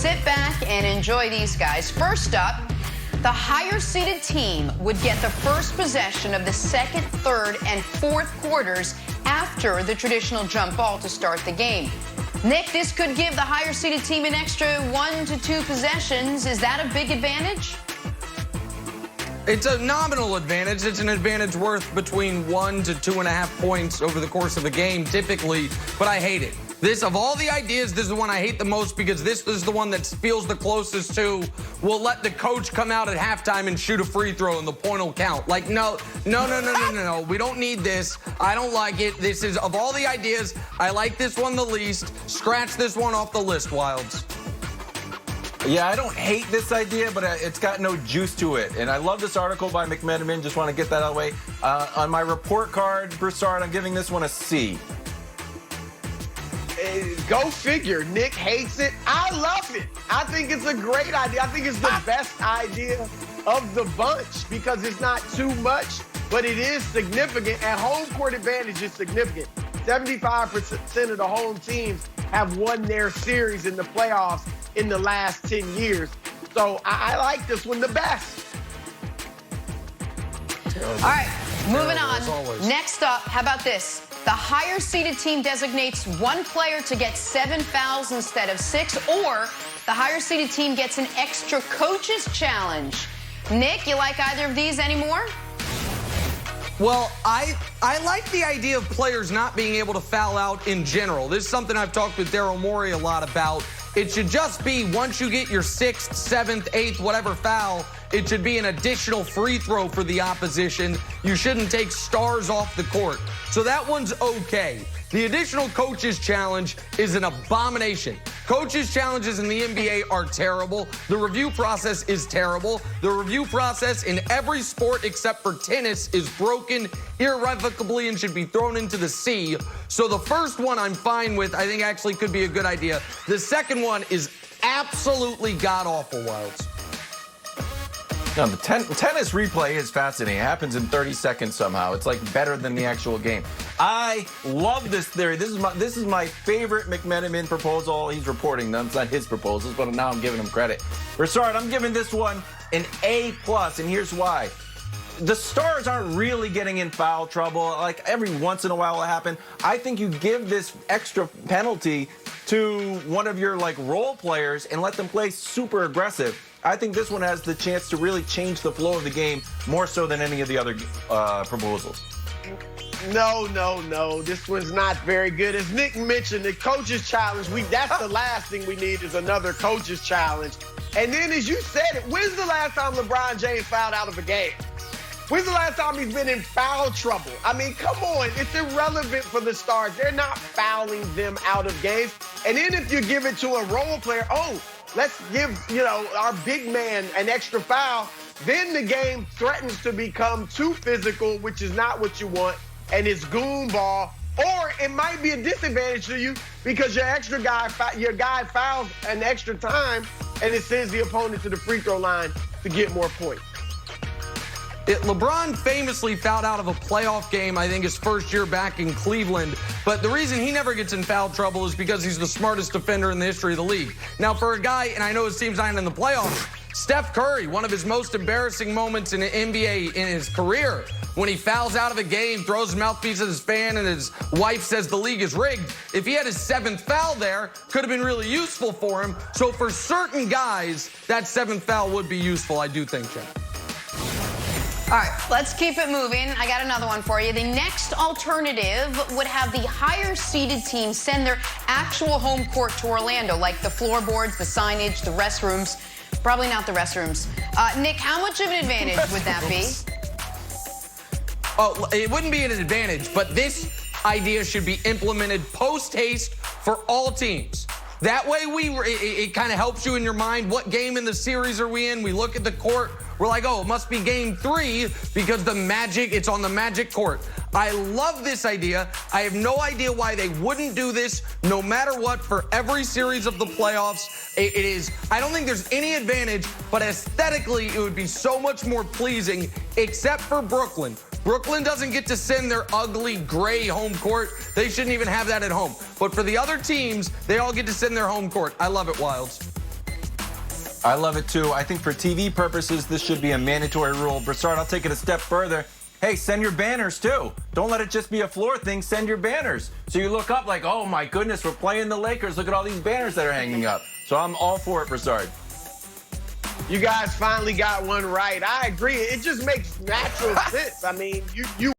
sit back and enjoy these guys. First up, the higher-seeded team would get the first possession of the second, third, and fourth quarters after the traditional jump ball to start the game. Nick, this could give the higher-seeded team an extra 1 to 2 possessions. Is that a big advantage? It's a nominal advantage. It's an advantage worth between 1 to 2.5 points over the course of a game, typically, but I hate it. This, of all the ideas, this is the one I hate the most because this is the one that feels the closest to, we'll let the coach come out at halftime and shoot a free throw and the point will count. Like, no. We don't need this. I don't like it. This is, of all the ideas, I like this one the least. Scratch this one off the list, Wilds. Yeah, I don't hate this idea, but it's got no juice to it. And I love this article by McMenamin. Just want to get that out of the way. On my report card, Broussard, I'm giving this one a C. Go figure. Nick hates it. I love it. I think it's a great idea. I think it's the best idea of the bunch because it's not too much, but it is significant. And home court advantage is significant. 75% of the home teams have won their series in the playoffs in the last 10 years. So I like this one the best. All right, moving on. Next up, how about this? The higher-seeded team designates one player to get 7 fouls instead of 6, or the higher-seeded team gets an extra coach's challenge. Nick, you like either of these anymore? Well, I like the idea of players not being able to foul out in general. This is something I've talked with Daryl Morey a lot about. It should just be once you get your 6th, 7th, 8th, whatever foul, it should be an additional free throw for the opposition. You shouldn't take stars off the court. So that one's okay. The additional coaches challenge is an abomination. Coaches challenges in the NBA are terrible. The review process is terrible. The review process in every sport except for tennis is broken irrevocably and should be thrown into the sea. So the first one I'm fine with. I think actually could be a good idea. The second one is absolutely god-awful, Wilds. No, the tennis replay is fascinating. It happens in 30 seconds somehow. It's like better than the actual game. I love this theory. This is my favorite McMenamin proposal. He's reporting them. It's not his proposals, but now I'm giving him credit. Broussard, I'm giving this one an A+, and here's why. The stars aren't really getting in foul trouble. Like, every once in a while it'll happen. I think you give this extra penalty to one of your, like, role players and let them play super aggressive. I think this one has the chance to really change the flow of the game more so than any of the other proposals. No. This one's not very good. As Nick mentioned, the coach's challenge, that's the last thing we need is another coach's challenge. And then, as you said it, when's the last time LeBron James fouled out of a game? When's the last time he's been in foul trouble? I mean, come on. It's irrelevant for the stars. They're not fouling them out of games. And then if you give it to a role player, let's give, our big man an extra foul. Then the game threatens to become too physical, which is not what you want, and it's goon ball. Or it might be a disadvantage to you because your guy fouls an extra time, and it sends the opponent to the free throw line to get more points. LeBron famously fouled out of a playoff game, I think his first year back in Cleveland. But the reason he never gets in foul trouble is because he's the smartest defender in the history of the league. Now, for a guy, and I know his team's not in the playoffs, Steph Curry, one of his most embarrassing moments in the NBA in his career, when he fouls out of a game, throws his mouthpiece at his fan, and his wife says the league is rigged. If he had his 7th foul there, could have been really useful for him. So for certain guys, that 7th foul would be useful, I do think, Jen. All right, let's keep it moving. I got another one for you. The next alternative would have the higher-seeded team send their actual home court to Orlando, like the floorboards, the signage, the restrooms. Probably not the restrooms. Nick, how much of an advantage would that be? Oh, it wouldn't be an advantage, but this idea should be implemented post-haste for all teams. That way, it kind of helps you in your mind. What game in the series are we in? We look at the court. We're like, oh, it must be game 3 because it's on the Magic court. I love this idea. I have no idea why they wouldn't do this no matter what for every series of the playoffs. It is, I don't think there's any advantage, but aesthetically, it would be so much more pleasing, except for Brooklyn. Brooklyn doesn't get to send their ugly gray home court. They shouldn't even have that at home. But for the other teams, they all get to send their home court. I love it, Wilds. I love it too. I think for TV purposes, this should be a mandatory rule. Broussard, I'll take it a step further. Hey, send your banners too. Don't let it just be a floor thing. Send your banners. So you look up like, oh my goodness, we're playing the Lakers. Look at all these banners that are hanging up. So I'm all for it, Broussard. You guys finally got one right. I agree. It just makes natural sense. I mean, you